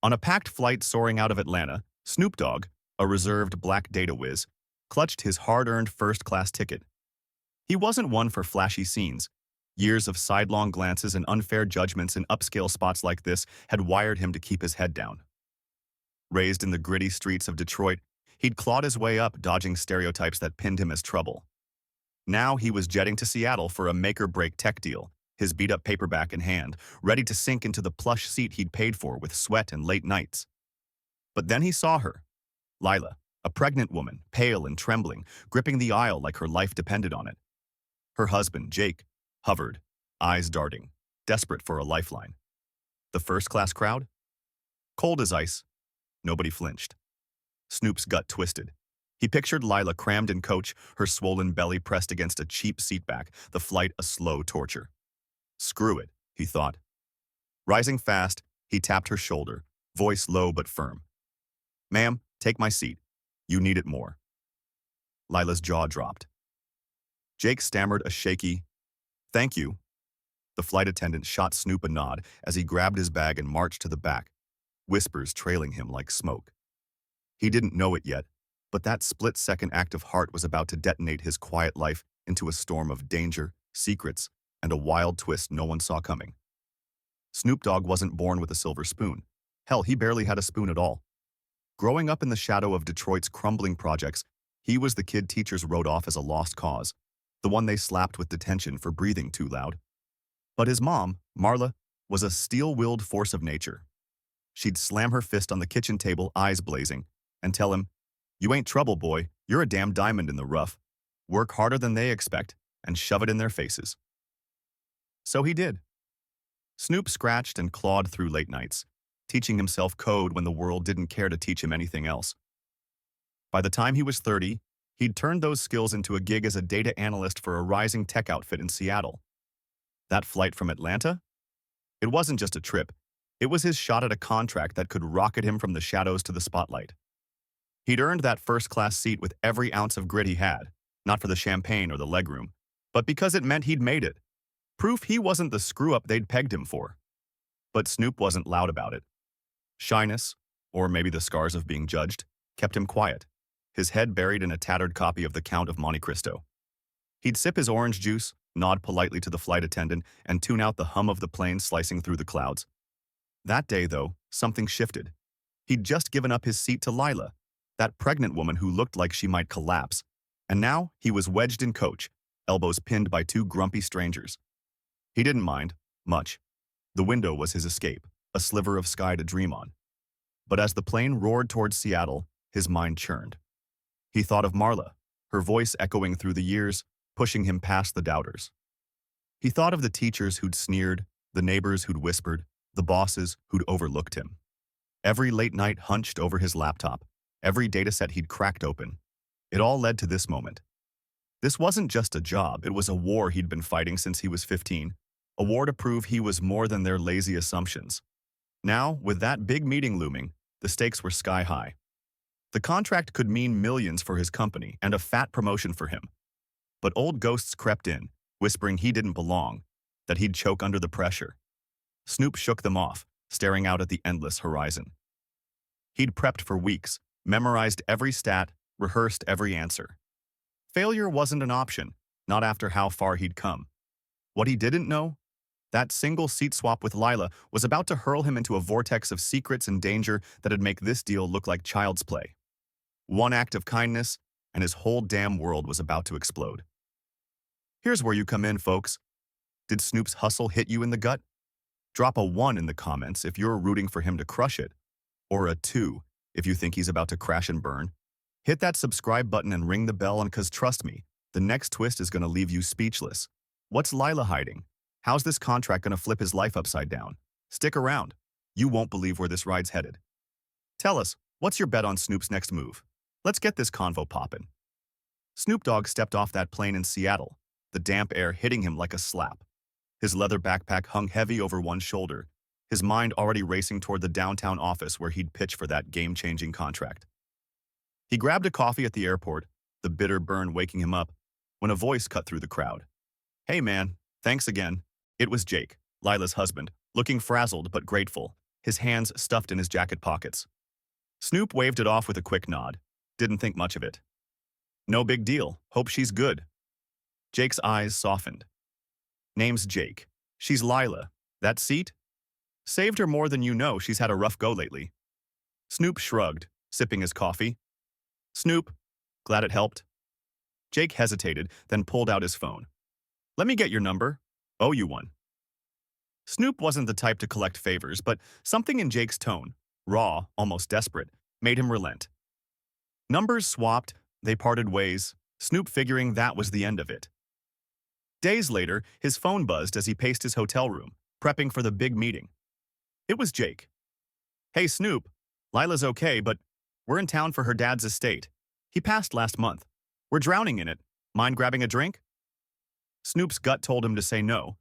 On a packed flight soaring out of Atlanta, Snoop Dogg, a reserved black data whiz, clutched his hard-earned first-class ticket. He wasn't one for flashy scenes. Years of sidelong glances and unfair judgments in upscale spots like this had wired him to keep his head down. Raised in the gritty streets of Detroit, he'd clawed his way up, dodging stereotypes that pinned him as trouble. Now he was jetting to Seattle for a make-or-break tech deal, his beat-up paperback in hand, ready to sink into the plush seat he'd paid for with sweat and late nights. But then he saw her, Lila, a pregnant woman, pale and trembling, gripping the aisle like her life depended on it. Her husband, Jake, hovered, eyes darting, desperate for a lifeline. The first-class crowd? Cold as ice. Nobody flinched. Snoop's gut twisted. He pictured Lila crammed in coach, her swollen belly pressed against a cheap seatback, the flight a slow torture. Screw it, he thought. Rising fast, he tapped her shoulder, voice low but firm. Ma'am, take my seat. You need it more. Lila's jaw dropped. Jake stammered a shaky, "Thank you." The flight attendant shot Snoop a nod as he grabbed his bag and marched to the back, whispers trailing him like smoke. He didn't know it yet, but that split-second act of heart was about to detonate his quiet life into a storm of danger, secrets, and a wild twist no one saw coming. Snoop Dogg wasn't born with a silver spoon. Hell, he barely had a spoon at all. Growing up in the shadow of Detroit's crumbling projects, he was the kid teachers wrote off as a lost cause, the one they slapped with detention for breathing too loud. But his mom, Marla, was a steel-willed force of nature. She'd slam her fist on the kitchen table, eyes blazing, and tell him, "You ain't trouble, boy. You're a damn diamond in the rough. Work harder than they expect, and shove it in their faces." So he did. Snoop scratched and clawed through late nights, teaching himself code when the world didn't care to teach him anything else. By the time he was 30, he'd turned those skills into a gig as a data analyst for a rising tech outfit in Seattle. That flight from Atlanta? It wasn't just a trip. It was his shot at a contract that could rocket him from the shadows to the spotlight. He'd earned that first-class seat with every ounce of grit he had, not for the champagne or the legroom, but because it meant he'd made it. Proof he wasn't the screw-up they'd pegged him for. But Snoop wasn't loud about it. Shyness, or maybe the scars of being judged, kept him quiet, his head buried in a tattered copy of The Count of Monte Cristo. He'd sip his orange juice, nod politely to the flight attendant, and tune out the hum of the plane slicing through the clouds. That day, though, something shifted. He'd just given up his seat to Lila, that pregnant woman who looked like she might collapse, and now he was wedged in coach, elbows pinned by two grumpy strangers. He didn't mind, much. The window was his escape, a sliver of sky to dream on. But as the plane roared towards Seattle, his mind churned. He thought of Marla, her voice echoing through the years, pushing him past the doubters. He thought of the teachers who'd sneered, the neighbors who'd whispered, the bosses who'd overlooked him. Every late night hunched over his laptop, every dataset he'd cracked open. It all led to this moment. This wasn't just a job, it was a war he'd been fighting since he was 15, a war to prove he was more than their lazy assumptions. Now, with that big meeting looming, the stakes were sky high. The contract could mean millions for his company and a fat promotion for him. But old ghosts crept in, whispering he didn't belong, that he'd choke under the pressure. Snoop shook them off, staring out at the endless horizon. He'd prepped for weeks, memorized every stat, rehearsed every answer. Failure wasn't an option, not after how far he'd come. What he didn't know? That single seat swap with Lila was about to hurl him into a vortex of secrets and danger that'd make this deal look like child's play. One act of kindness, and his whole damn world was about to explode. Here's where you come in, folks. Did Snoop's hustle hit you in the gut? Drop a 1 in the comments if you're rooting for him to crush it, or a 2 if you think he's about to crash and burn. Hit that subscribe button and ring the bell, and cause trust me, the next twist is going to leave you speechless. What's Lila hiding? How's this contract going to flip his life upside down? Stick around. You won't believe where this ride's headed. Tell us, what's your bet on Snoop's next move? Let's get this convo poppin'. Snoop Dogg stepped off that plane in Seattle, the damp air hitting him like a slap. His leather backpack hung heavy over one shoulder, his mind already racing toward the downtown office where he'd pitch for that game-changing contract. He grabbed a coffee at the airport, the bitter burn waking him up, when a voice cut through the crowd. "Hey man, thanks again." It was Jake, Lila's husband, looking frazzled but grateful, his hands stuffed in his jacket pockets. Snoop waved it off with a quick nod. Didn't think much of it. No big deal. Hope she's good. Jake's eyes softened. Name's Jake. She's Lila. That seat? Saved her more than you know. She's had a rough go lately. Snoop shrugged, sipping his coffee. Snoop, glad it helped. Jake hesitated, then pulled out his phone. Let me get your number. Owe you one. Snoop wasn't the type to collect favors, but something in Jake's tone, raw, almost desperate, made him relent. Numbers swapped, they parted ways, Snoop figuring that was the end of it. Days later, his phone buzzed as he paced his hotel room, prepping for the big meeting. It was Jake. Hey Snoop, Lila's okay, but we're in town for her dad's estate. He passed last month. We're drowning in it. Mind grabbing a drink? Snoop's gut told him to say no.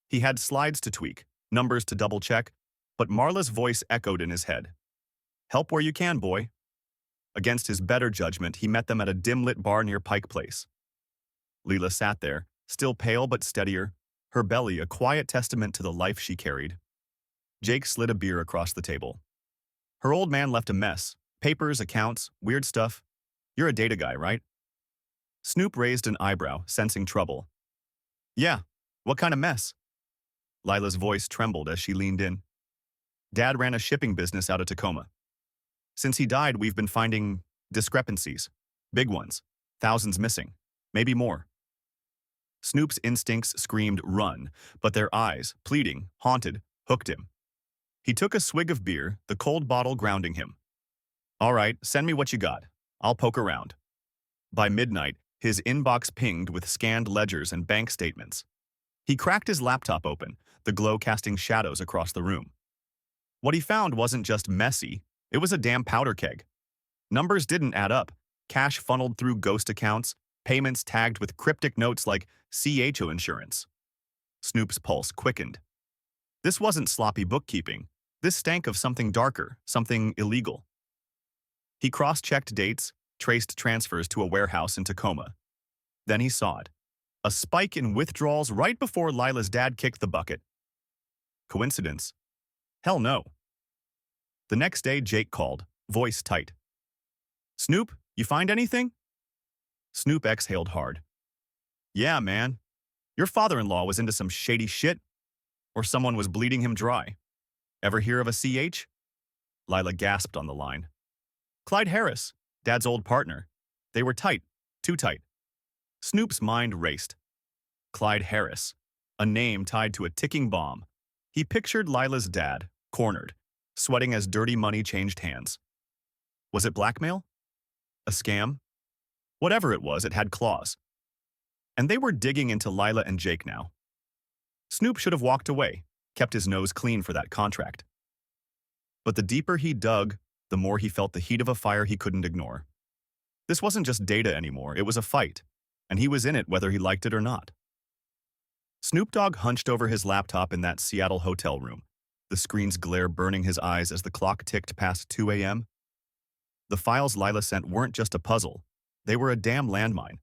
He had slides to tweak, numbers to double-check, but Marla's voice echoed in his head. Help where you can, boy. Against his better judgment, he met them at a dim-lit bar near Pike Place. Lila sat there, still pale but steadier, her belly a quiet testament to the life she carried. Jake slid a beer across the table. Her old man left a mess. Papers, accounts, weird stuff. You're a data guy, right? Snoop raised an eyebrow, sensing trouble. Yeah, what kind of mess? Lila's voice trembled as she leaned in. Dad ran a shipping business out of Tacoma. Since he died, we've been finding discrepancies. Big ones. Thousands missing. Maybe more. Snoop's instincts screamed run, but their eyes, pleading, haunted, hooked him. He took a swig of beer, the cold bottle grounding him. All right, send me what you got. I'll poke around. By midnight, his inbox pinged with scanned ledgers and bank statements. He cracked his laptop open, the glow casting shadows across the room. What he found wasn't just messy, it was a damn powder keg. Numbers didn't add up. Cash funneled through ghost accounts, payments tagged with cryptic notes like CHO insurance. Snoop's pulse quickened. This wasn't sloppy bookkeeping. This stank of something darker, something illegal. He cross-checked dates, traced transfers to a warehouse in Tacoma. Then he saw it. A spike in withdrawals right before Lila's dad kicked the bucket. Coincidence? Hell no. The next day, Jake called, voice tight. Snoop, you find anything? Snoop exhaled hard. Yeah, man. Your father-in-law was into some shady shit, or someone was bleeding him dry. Ever hear of a CH? Lila gasped on the line. Clyde Harris, Dad's old partner. They were tight, too tight. Snoop's mind raced. Clyde Harris, a name tied to a ticking bomb. He pictured Lila's dad, cornered, sweating as dirty money changed hands. Was it blackmail? A scam? Whatever it was, it had claws. And they were digging into Lila and Jake now. Snoop should have walked away, kept his nose clean for that contract. But the deeper he dug, the more he felt the heat of a fire he couldn't ignore. This wasn't just data anymore, it was a fight, and he was in it whether he liked it or not. Snoop Dogg hunched over his laptop in that Seattle hotel room, the screen's glare burning his eyes as the clock ticked past 2 a.m. The files Lila sent weren't just a puzzle, they were a damn landmine.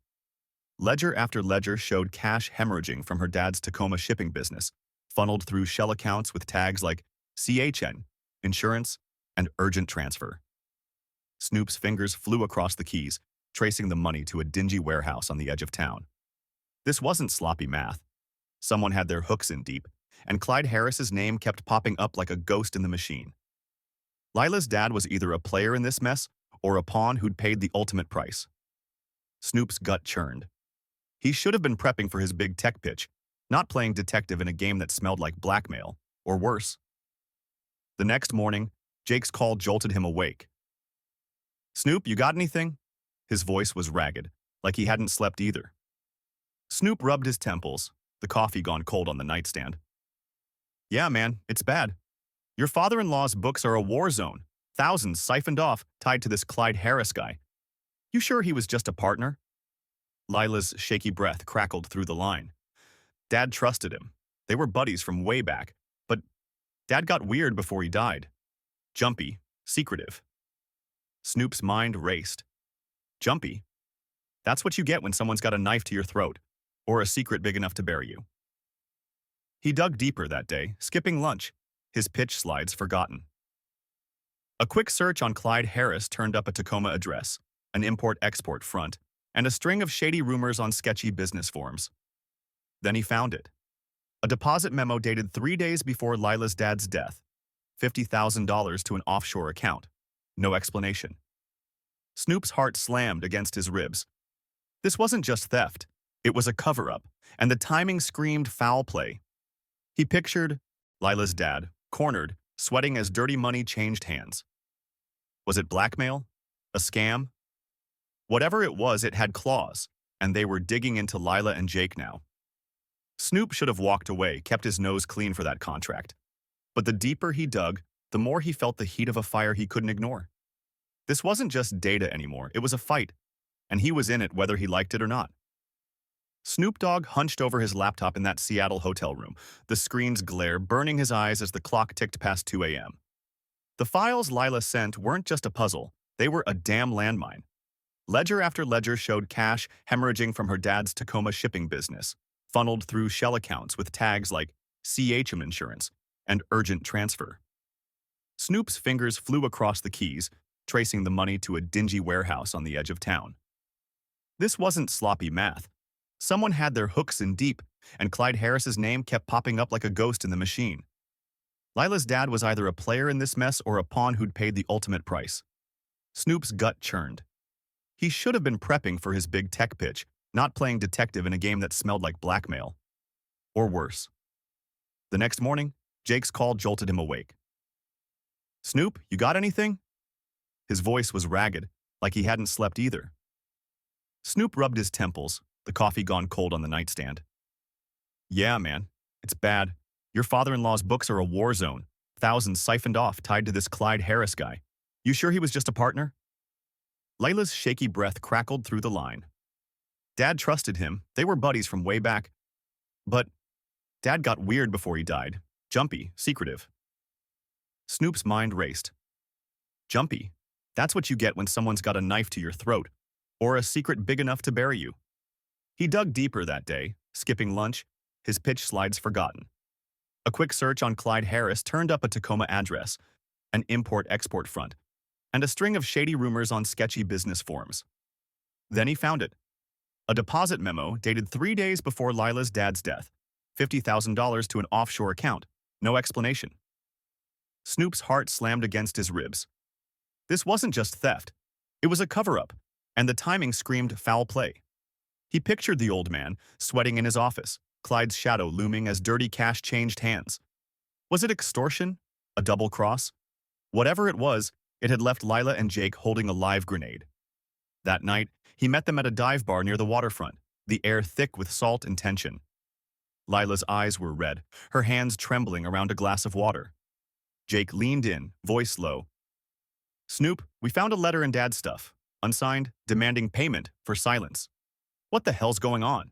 Ledger after ledger showed cash hemorrhaging from her dad's Tacoma shipping business, funneled through shell accounts with tags like CHN, insurance, and urgent transfer. Snoop's fingers flew across the keys, tracing the money to a dingy warehouse on the edge of town. This wasn't sloppy math. Someone had their hooks in deep, and Clyde Harris's name kept popping up like a ghost in the machine. Lila's dad was either a player in this mess or a pawn who'd paid the ultimate price. Snoop's gut churned. He should have been prepping for his big tech pitch, not playing detective in a game that smelled like blackmail, or worse. The next morning, Jake's call jolted him awake. Snoop, you got anything? His voice was ragged, like he hadn't slept either. Snoop rubbed his temples, the coffee gone cold on the nightstand. Yeah, man, it's bad. Your father-in-law's books are a war zone, thousands siphoned off, tied to this Clyde Harris guy. You sure he was just a partner? Lila's shaky breath crackled through the line. Dad trusted him. They were buddies from way back, but Dad got weird before he died. Jumpy, secretive. Snoop's mind raced. Jumpy? That's what you get when someone's got a knife to your throat, or a secret big enough to bury you. He dug deeper that day, skipping lunch, his pitch slides forgotten. A quick search on Clyde Harris turned up a Tacoma address, an import-export front, and a string of shady rumors on sketchy business forms. Then he found it. A deposit memo dated 3 days before Lila's dad's death. $50,000 to an offshore account. No explanation. Snoop's heart slammed against his ribs. This wasn't just theft. It was a cover-up, and the timing screamed foul play. He pictured Lila's dad, cornered, sweating as dirty money changed hands. Was it blackmail? A scam? Whatever it was, it had claws, and they were digging into Lila and Jake now. Snoop should have walked away, kept his nose clean for that contract. But the deeper he dug, the more he felt the heat of a fire he couldn't ignore. This wasn't just data anymore, it was a fight, and he was in it whether he liked it or not. Snoop Dogg hunched over his laptop in that Seattle hotel room, the screen's glare burning his eyes as the clock ticked past 2 a.m. The files Lila sent weren't just a puzzle, they were a damn landmine. Ledger after ledger showed cash hemorrhaging from her dad's Tacoma shipping business, funneled through shell accounts with tags like CHM insurance and urgent transfer. Snoop's fingers flew across the keys, tracing the money to a dingy warehouse on the edge of town. This wasn't sloppy math. Someone had their hooks in deep, and Clyde Harris's name kept popping up like a ghost in the machine. Lila's dad was either a player in this mess or a pawn who'd paid the ultimate price. Snoop's gut churned. He should have been prepping for his big tech pitch, not playing detective in a game that smelled like blackmail. Or worse. The next morning, Jake's call jolted him awake. "Snoop, you got anything?" His voice was ragged, like he hadn't slept either. Snoop rubbed his temples, the coffee gone cold on the nightstand. "Yeah, man. It's bad. Your father-in-law's books are a war zone. Thousands siphoned off, tied to this Clyde Harris guy. You sure he was just a partner?" Layla's shaky breath crackled through the line. Dad trusted him. They were buddies from way back. But Dad got weird before he died. Jumpy, secretive. Snoop's mind raced. Jumpy. That's what you get when someone's got a knife to your throat, or a secret big enough to bury you. He dug deeper that day, skipping lunch, his pitch slides forgotten. A quick search on Clyde Harris turned up a Tacoma address, an import-export front, and a string of shady rumors on sketchy business forms. Then he found it. A deposit memo dated 3 days before Lila's dad's death. $50,000 to an offshore account. No explanation. Snoop's heart slammed against his ribs. This wasn't just theft. It was a cover-up, and the timing screamed foul play. He pictured the old man, sweating in his office, Clyde's shadow looming as dirty cash changed hands. Was it extortion? A double cross? Whatever it was, it had left Lila and Jake holding a live grenade. That night, he met them at a dive bar near the waterfront, the air thick with salt and tension. Lila's eyes were red, her hands trembling around a glass of water. Jake leaned in, voice low. "Snoop, we found a letter in Dad's stuff, unsigned, demanding payment for silence. What the hell's going on?"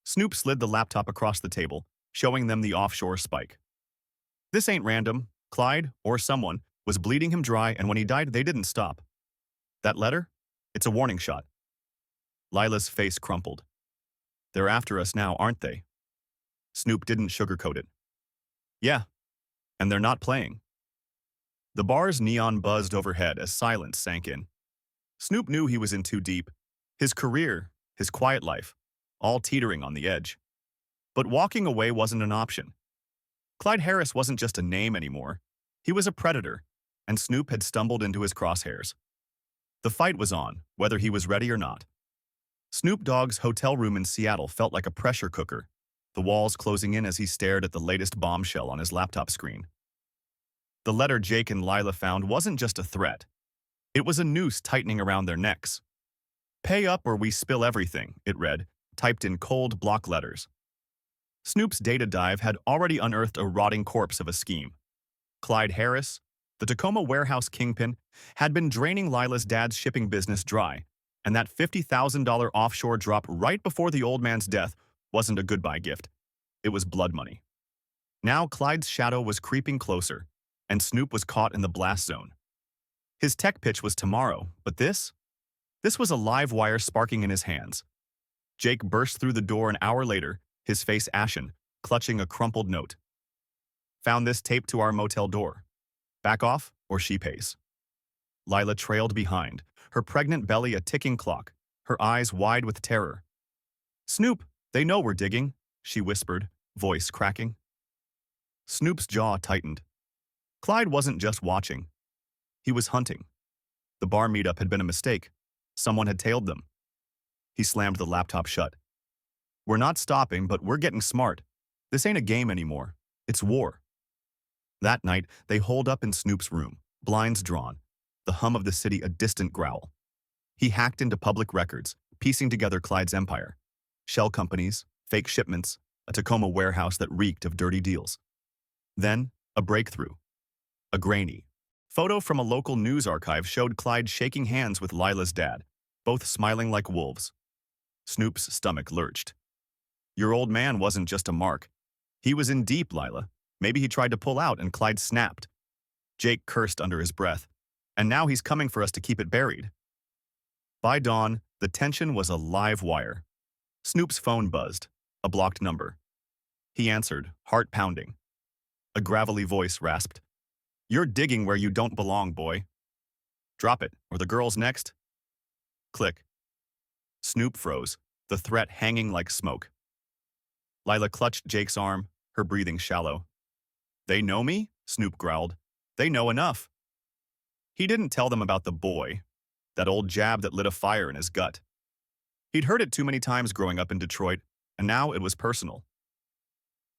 Snoop slid the laptop across the table, showing them the offshore spike. "This ain't random. Clyde, or someone, was bleeding him dry, and when he died, they didn't stop. That letter? It's a warning shot." Lila's face crumpled. "They're after us now, aren't they?" Snoop didn't sugarcoat it. "Yeah, and they're not playing." The bar's neon buzzed overhead as silence sank in. Snoop knew he was in too deep. His career, his quiet life, all teetering on the edge. But walking away wasn't an option. Clyde Harris wasn't just a name anymore. He was a predator, and Snoop had stumbled into his crosshairs. The fight was on, whether he was ready or not. Snoop Dogg's hotel room in Seattle felt like a pressure cooker, the walls closing in as he stared at the latest bombshell on his laptop screen. The letter Jake and Lila found wasn't just a threat. It was a noose tightening around their necks. "Pay up or we spill everything," it read, typed in cold block letters. Snoop's data dive had already unearthed a rotting corpse of a scheme. Clyde Harris, the Tacoma warehouse kingpin, had been draining Lila's dad's shipping business dry, and that $50,000 offshore drop right before the old man's death wasn't a goodbye gift. It was blood money. Now Clyde's shadow was creeping closer, and Snoop was caught in the blast zone. His tech pitch was tomorrow, but this was a live wire sparking in his hands. Jake burst through the door an hour later, his face ashen, clutching a crumpled note. "Found this taped to our motel door. Back off, or she pays. Lila trailed behind, her pregnant belly a ticking clock, her eyes wide with terror. "Snoop, they know we're digging," she whispered, voice cracking. Snoop's jaw tightened. Clyde wasn't just watching. He was hunting. The bar meetup had been a mistake. Someone had tailed them. He slammed the laptop shut. "We're not stopping, but we're getting smart. This ain't a game anymore. It's war." That night, they holed up in Snoop's room, blinds drawn, the hum of the city a distant growl. He hacked into public records, piecing together Clyde's empire. Shell companies, fake shipments, a Tacoma warehouse that reeked of dirty deals. Then, a breakthrough. A grainy photo from a local news archive showed Clyde shaking hands with Lila's dad, both smiling like wolves. Snoop's stomach lurched. "Your old man wasn't just a mark. He was in deep, Lila. Maybe he tried to pull out and Clyde snapped." Jake cursed under his breath. "And now he's coming for us to keep it buried." By dawn, the tension was a live wire. Snoop's phone buzzed, a blocked number. He answered, heart pounding. A gravelly voice rasped, "You're digging where you don't belong, boy. Drop it, or the girl's next." Click. Snoop froze, the threat hanging like smoke. Lila clutched Jake's arm, her breathing shallow. "They know me?" Snoop growled. "They know enough." He didn't tell them about the boy, that old jab that lit a fire in his gut. He'd heard it too many times growing up in Detroit, and now it was personal.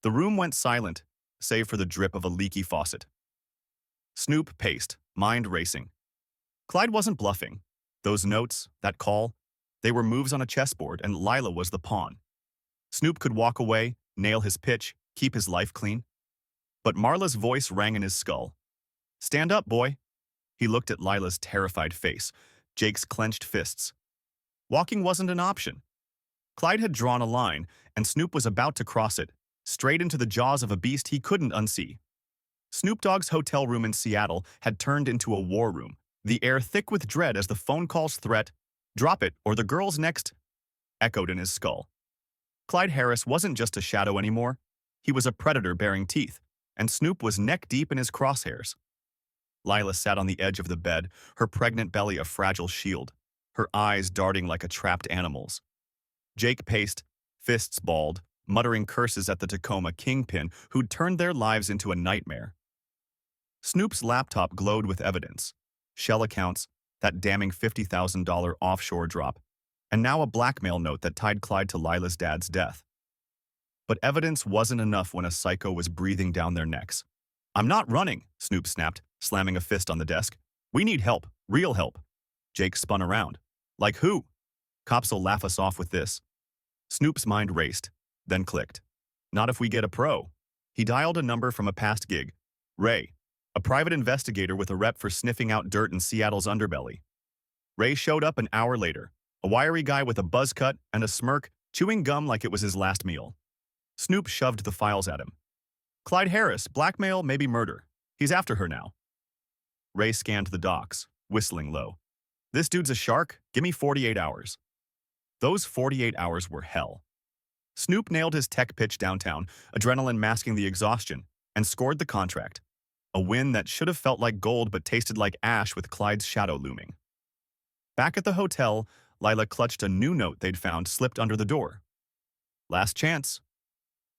The room went silent, save for the drip of a leaky faucet. Snoop paced, mind racing. Clyde wasn't bluffing. Those notes, that call, they were moves on a chessboard, and Lila was the pawn. Snoop could walk away, nail his pitch, keep his life clean. But Marla's voice rang in his skull. "Stand up, boy." He looked at Lila's terrified face, Jake's clenched fists. Walking wasn't an option. Clyde had drawn a line, and Snoop was about to cross it, straight into the jaws of a beast he couldn't unsee. Snoop Dogg's hotel room in Seattle had turned into a war room, the air thick with dread as the phone call's threat, "Drop it, or the girl's next," echoed in his skull. Clyde Harris wasn't just a shadow anymore. He was a predator bearing teeth, and Snoop was neck-deep in his crosshairs. Lila sat on the edge of the bed, her pregnant belly a fragile shield, her eyes darting like a trapped animal's. Jake paced, fists balled, muttering curses at the Tacoma kingpin who'd turned their lives into a nightmare. Snoop's laptop glowed with evidence. Shell accounts, that damning $50,000 offshore drop, and now a blackmail note that tied Clyde to Lila's dad's death. But evidence wasn't enough when a psycho was breathing down their necks. "I'm not running," Snoop snapped, slamming a fist on the desk. "We need help, real help." Jake spun around. "Like who? Cops'll laugh us off with this." Snoop's mind raced, then clicked. "Not if we get a pro." He dialed a number from a past gig. Ray, a private investigator with a rep for sniffing out dirt in Seattle's underbelly. Ray showed up an hour later, a wiry guy with a buzz cut and a smirk, chewing gum like it was his last meal. Snoop shoved the files at him. "Clyde Harris, blackmail, maybe murder. He's after her now." Ray scanned the docs, whistling low. "This dude's a shark. Give me 48 hours." Those 48 hours were hell. Snoop nailed his tech pitch downtown, adrenaline masking the exhaustion, and scored the contract. A win that should have felt like gold but tasted like ash with Clyde's shadow looming. Back at the hotel, Lila clutched a new note they'd found slipped under the door. "Last chance."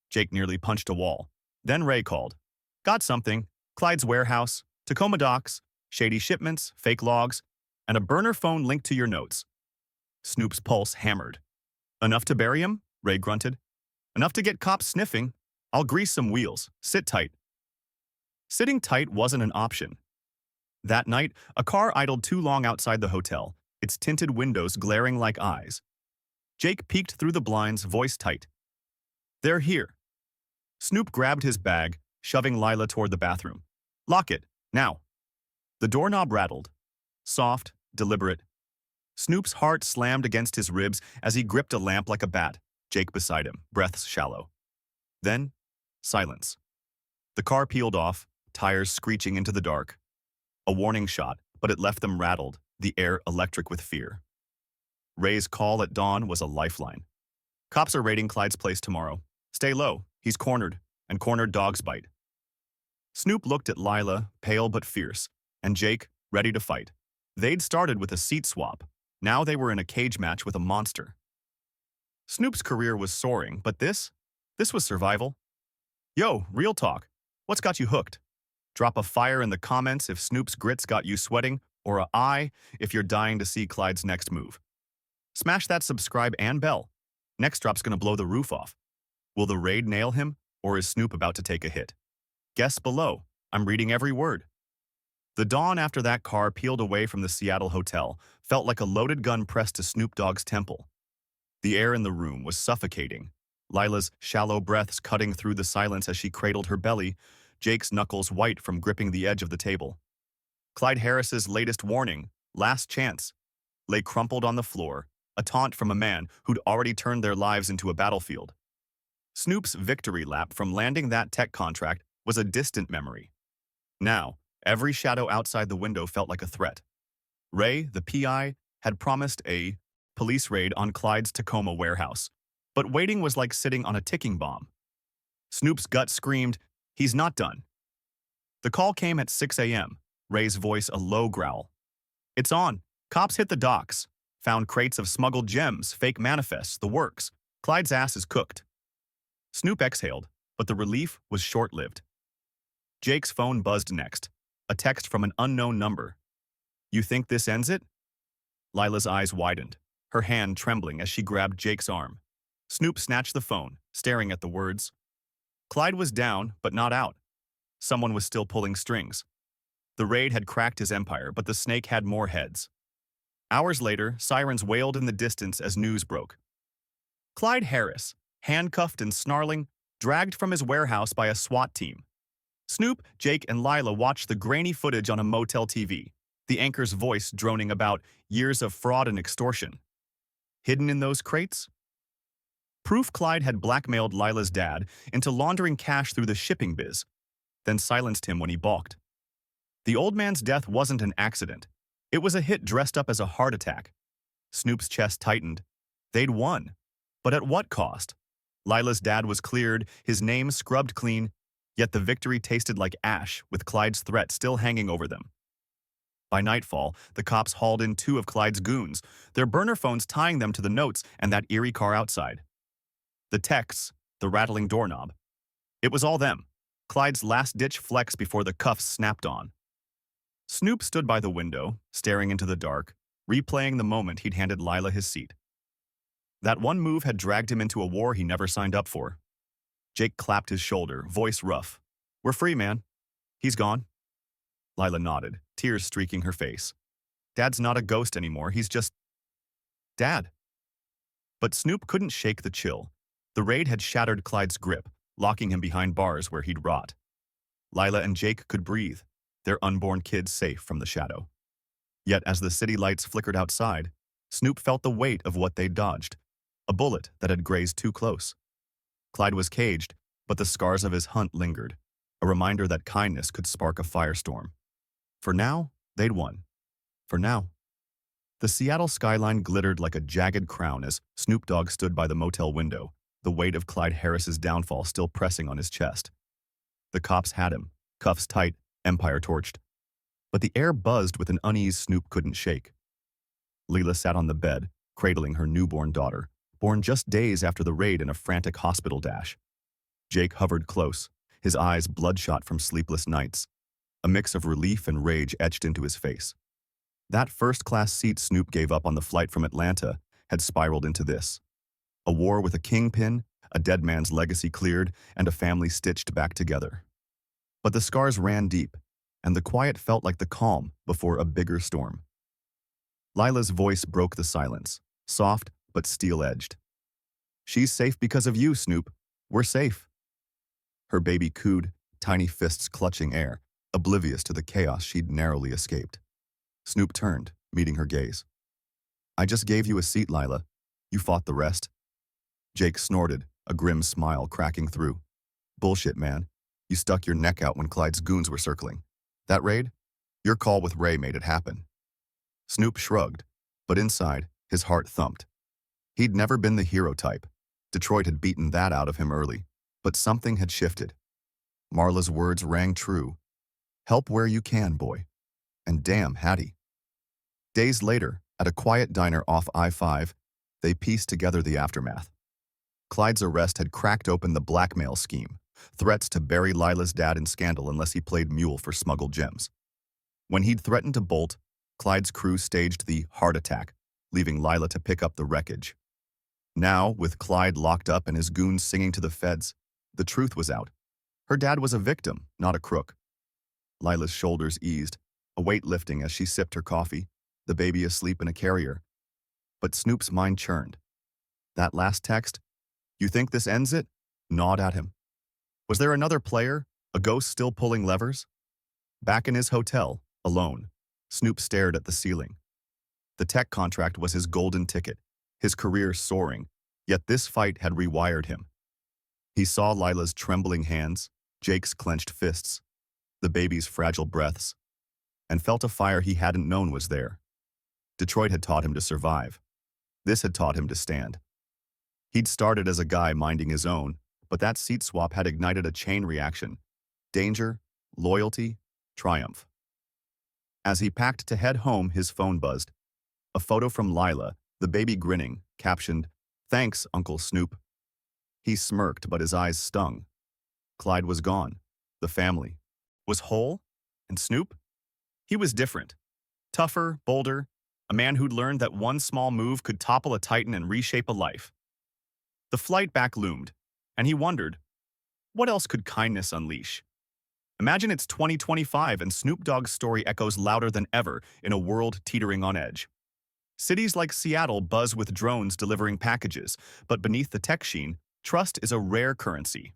Jake nearly punched a wall. Then Ray called. "Got something. Clyde's warehouse, Tacoma docks, shady shipments, fake logs, and a burner phone linked to your notes." Snoop's pulse hammered. "Enough to bury him?" Ray grunted. "Enough to get cops sniffing. I'll grease some wheels. Sit tight." Sitting tight wasn't an option. That night, a car idled too long outside the hotel, its tinted windows glaring like eyes. Jake peeked through the blinds, voice tight. "They're here." Snoop grabbed his bag, shoving Lila toward the bathroom. "Lock it, now." The doorknob rattled. Soft, deliberate. Snoop's heart slammed against his ribs as he gripped a lamp like a bat, Jake beside him, breaths shallow. Then, silence. The car peeled off, tires screeching into the dark. A warning shot, but it left them rattled, the air electric with fear. Ray's call at dawn was a lifeline. "Cops are raiding Clyde's place tomorrow. Stay low, he's cornered, and cornered dogs bite." Snoop looked at Lila, pale but fierce, and Jake, ready to fight. They'd started with a seat swap. Now they were in a cage match with a monster. Snoop's career was soaring, but this was survival. Yo, real talk. What's got you hooked? Drop a fire in the comments if Snoop's grits got you sweating, or a I if you're dying to see Clyde's next move. Smash that subscribe and bell. Next drop's gonna blow the roof off. Will the raid nail him, or is Snoop about to take a hit? Guess below. I'm reading every word. The dawn after that car peeled away from the Seattle hotel felt like a loaded gun pressed to Snoop Dogg's temple. The air in the room was suffocating. Lila's shallow breaths cutting through the silence as she cradled her belly, Jake's knuckles white from gripping the edge of the table. Clyde Harris's latest warning, last chance, lay crumpled on the floor, a taunt from a man who'd already turned their lives into a battlefield. Snoop's victory lap from landing that tech contract was a distant memory. Now, every shadow outside the window felt like a threat. Ray, the PI, had promised a police raid on Clyde's Tacoma warehouse, but waiting was like sitting on a ticking bomb. Snoop's gut screamed, "He's not done." The call came at 6 a.m., Ray's voice a low growl. "It's on. Cops hit the docks. Found crates of smuggled gems, fake manifests, the works. Clyde's ass is cooked." Snoop exhaled, but the relief was short-lived. Jake's phone buzzed next, a text from an unknown number. "You think this ends it?" Lila's eyes widened, her hand trembling as she grabbed Jake's arm. Snoop snatched the phone, staring at the words. Clyde was down, but not out. Someone was still pulling strings. The raid had cracked his empire, but the snake had more heads. Hours later, sirens wailed in the distance as news broke. Clyde Harris, handcuffed and snarling, dragged from his warehouse by a SWAT team. Snoop, Jake, and Lila watched the grainy footage on a motel TV, the anchor's voice droning about years of fraud and extortion. Hidden in those crates? Proof Clyde had blackmailed Lila's dad into laundering cash through the shipping biz, then silenced him when he balked. The old man's death wasn't an accident. It was a hit dressed up as a heart attack. Snoop's chest tightened. They'd won. But at what cost? Lila's dad was cleared, his name scrubbed clean, yet the victory tasted like ash, with Clyde's threat still hanging over them. By nightfall, the cops hauled in 2 of Clyde's goons, their burner phones tying them to the notes and that eerie car outside. The texts, the rattling doorknob. It was all them, Clyde's last-ditch flex before the cuffs snapped on. Snoop stood by the window, staring into the dark, replaying the moment he'd handed Lila his seat. That one move had dragged him into a war he never signed up for. Jake clapped his shoulder, voice rough. "We're free, man. He's gone." Lila nodded, tears streaking her face. "Dad's not a ghost anymore, he's just... Dad." But Snoop couldn't shake the chill. The raid had shattered Clyde's grip, locking him behind bars where he'd rot. Lila and Jake could breathe, their unborn kid safe from the shadow. Yet as the city lights flickered outside, Snoop felt the weight of what they'd dodged, a bullet that had grazed too close. Clyde was caged, but the scars of his hunt lingered, a reminder that kindness could spark a firestorm. For now, they'd won. For now. The Seattle skyline glittered like a jagged crown as Snoop Dogg stood by the motel window, the weight of Clyde Harris's downfall still pressing on his chest. The cops had him, cuffs tight, empire torched. But the air buzzed with an unease Snoop couldn't shake. Leela sat on the bed, cradling her newborn daughter, born just days after the raid in a frantic hospital dash. Jake hovered close, his eyes bloodshot from sleepless nights. A mix of relief and rage etched into his face. That first-class seat Snoop gave up on the flight from Atlanta had spiraled into this. A war with a kingpin, a dead man's legacy cleared, and a family stitched back together. But the scars ran deep, and the quiet felt like the calm before a bigger storm. Lila's voice broke the silence, soft but steel-edged. "She's safe because of you, Snoop. We're safe." Her baby cooed, tiny fists clutching air, oblivious to the chaos she'd narrowly escaped. Snoop turned, meeting her gaze. "I just gave you a seat, Lila. You fought the rest." Jake snorted, a grim smile cracking through. "Bullshit, man. You stuck your neck out when Clyde's goons were circling. That raid? Your call with Ray made it happen." Snoop shrugged, but inside, his heart thumped. He'd never been the hero type. Detroit had beaten that out of him early, but something had shifted. Marla's words rang true. "Help where you can, boy." And damn, had he. Days later, at a quiet diner off I-5, they pieced together the aftermath. Clyde's arrest had cracked open the blackmail scheme, threats to bury Lila's dad in scandal unless he played mule for smuggled gems. When he'd threatened to bolt, Clyde's crew staged the heart attack, leaving Lila to pick up the wreckage. Now, with Clyde locked up and his goons singing to the feds, the truth was out. Her dad was a victim, not a crook. Lila's shoulders eased, a weight lifting as she sipped her coffee, the baby asleep in a carrier. But Snoop's mind churned. That last text, "You think this ends it?" gnawed at him. Was there another player, a ghost still pulling levers? Back in his hotel, alone, Snoop stared at the ceiling. The tech contract was his golden ticket, his career soaring, yet this fight had rewired him. He saw Lila's trembling hands, Jake's clenched fists, the baby's fragile breaths, and felt a fire he hadn't known was there. Detroit had taught him to survive. This had taught him to stand. He'd started as a guy minding his own, but that seat swap had ignited a chain reaction. Danger, loyalty, triumph. As he packed to head home, his phone buzzed. A photo from Lila, the baby grinning, captioned, "Thanks, Uncle Snoop." He smirked, but his eyes stung. Clyde was gone. The family was whole, and Snoop? He was different. Tougher, bolder, a man who'd learned that one small move could topple a titan and reshape a life. The flight back loomed, and he wondered, what else could kindness unleash? Imagine it's 2025 and Snoop Dogg's story echoes louder than ever in a world teetering on edge. Cities like Seattle buzz with drones delivering packages, but beneath the tech sheen, trust is a rare currency.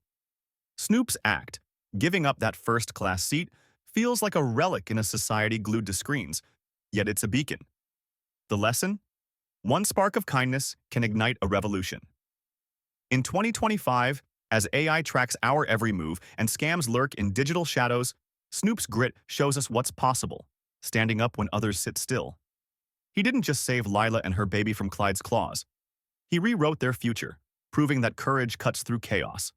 Snoop's act, giving up that first-class seat, feels like a relic in a society glued to screens, yet it's a beacon. The lesson? One spark of kindness can ignite a revolution. In 2025, as AI tracks our every move and scams lurk in digital shadows, Snoop's grit shows us what's possible, standing up when others sit still. He didn't just save Lila and her baby from Clyde's claws. He rewrote their future, proving that courage cuts through chaos.